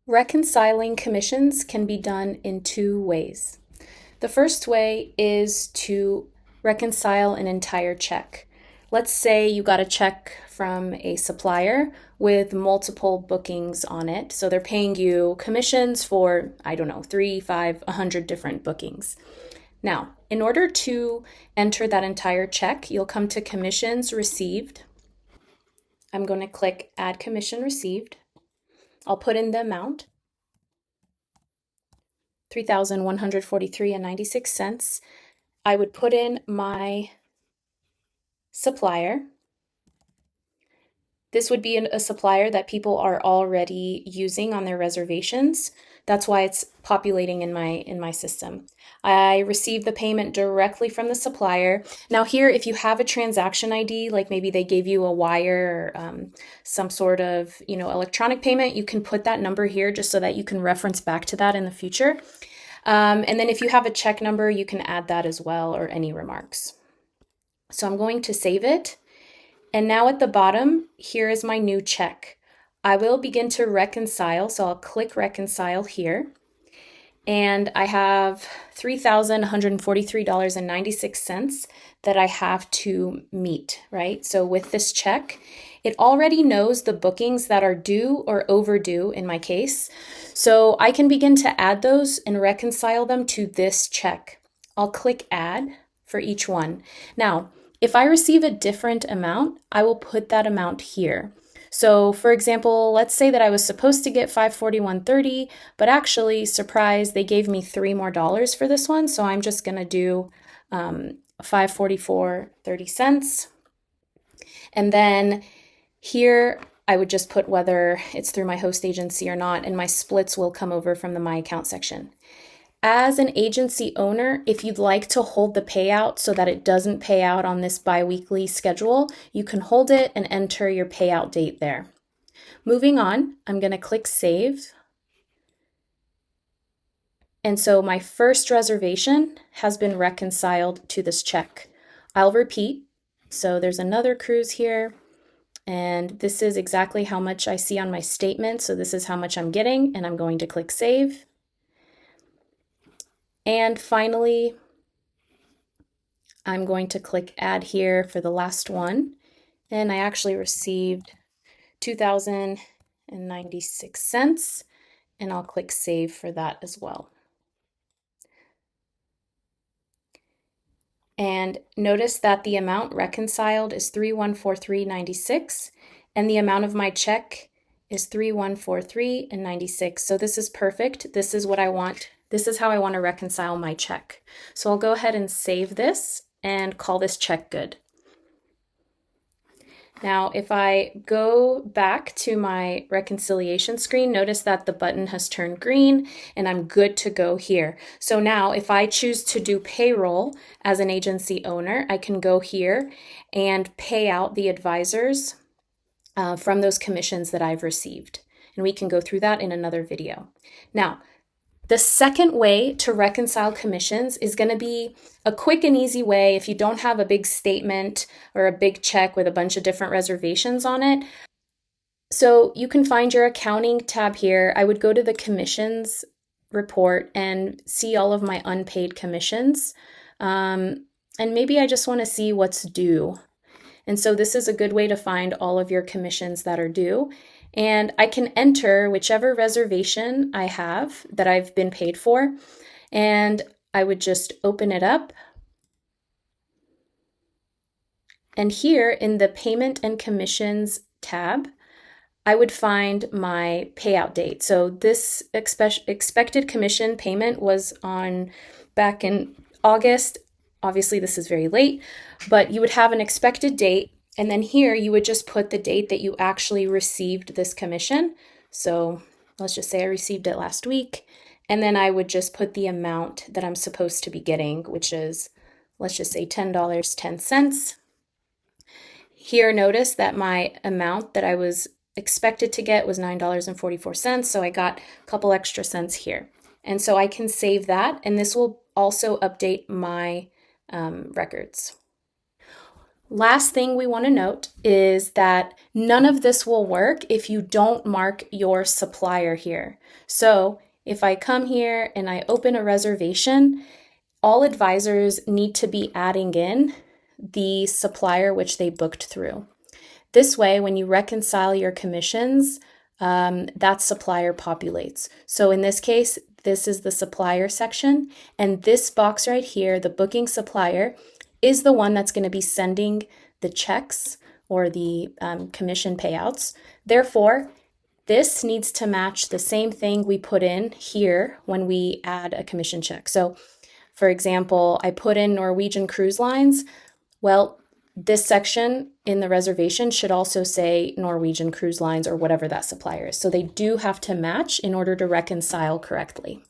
Reconciling commissions can be done in two ways. The first way is to reconcile an entire check. Let's say you got a check from a supplier with multiple bookings on it. So they're paying you commissions for, I don't know, 3, 5, 100 different bookings. Now, in order to enter that entire check, you'll come to Commissions Received. I'm going to click Add Commission Received. I'll put in the amount, $3,143.96. I would put in my supplier. This would be a supplier that people are already using on their reservations. That's why it's populating in my system. I receive the payment directly from the supplier. Now here, if you have a transaction ID, like maybe they gave you a wire or some sort of electronic payment, you can put that number here just so that you can reference back to that in the future. And then if you have a check number, you can add that as well, or any remarks. So I'm going to save it. And now at the bottom, here is my new check. I will begin to reconcile, so I'll click Reconcile here. And I have $3,143.96 that I have to meet, right? So with this check, it already knows the bookings that are due or overdue in my case. So I can begin to add those and reconcile them to this check. I'll click Add for each one. Now, if I receive a different amount, I will put that amount here. So for example, let's say that I was supposed to get $541.30, but actually, surprise, they gave me $3 more for this one. So I'm just going to do $544.30. And then here, I would just put whether it's through my host agency or not, and my splits will come over from the My Account section. As an agency owner, if you'd like to hold the payout so that it doesn't pay out on this biweekly schedule, you can hold it and enter your payout date there. Moving on, I'm going to click Save. And so my first reservation has been reconciled to this check. I'll repeat. So there's another cruise here, and this is exactly how much I see on my statement. So this is how much I'm getting, and I'm going to click Save. And finally, I'm going to click Add here for the last one. And I actually received $2,096, and I'll click Save for that as well. And notice that the amount reconciled is $3,143.96, and the amount of my check is $3,143.96. So this is perfect. This is what I want. This is how I want to reconcile my check. So I'll go ahead and save this and call this check good. Now, if I go back to my reconciliation screen, notice that the button has turned green and I'm good to go here. So now if I choose to do payroll as an agency owner, I can go here and pay out the advisors from those commissions that I've received. And we can go through that in another video. Now, the second way to reconcile commissions is going to be a quick and easy way if you don't have a big statement or a big check with a bunch of different reservations on it. So you can find your accounting tab here. I would go to the commissions report and see all of my unpaid commissions. And maybe I just want to see what's due. And so this is a good way to find all of your commissions that are due. And I can enter whichever reservation I have that I've been paid for, and I would just open it up. And here in the Payment and Commissions tab, I would find my payout date. So this expected commission payment was on back in August. Obviously, this is very late, but you would have an expected date. And then here you would just put the date that you actually received this commission. So let's just say I received it last week. And then I would just put the amount that I'm supposed to be getting, which is, let's just say $10.10. Here, notice that my amount that I was expected to get was $9.44. So I got a couple extra cents here. And so I can save that. And this will also update my records. Last thing we want to note is that none of this will work if you don't mark your supplier here. So if I come here and I open a reservation, all advisors need to be adding in the supplier which they booked through. This way, when you reconcile your commissions, that supplier populates. So in this case, this is the supplier section, and this box right here, the booking supplier, is the one that's going to be sending the checks or the commission payouts. Therefore, this needs to match the same thing we put in here when we add a commission check. So, for example, I put in Norwegian Cruise Lines. Well, this section in the reservation should also say Norwegian Cruise Lines or whatever that supplier is. So they do have to match in order to reconcile correctly.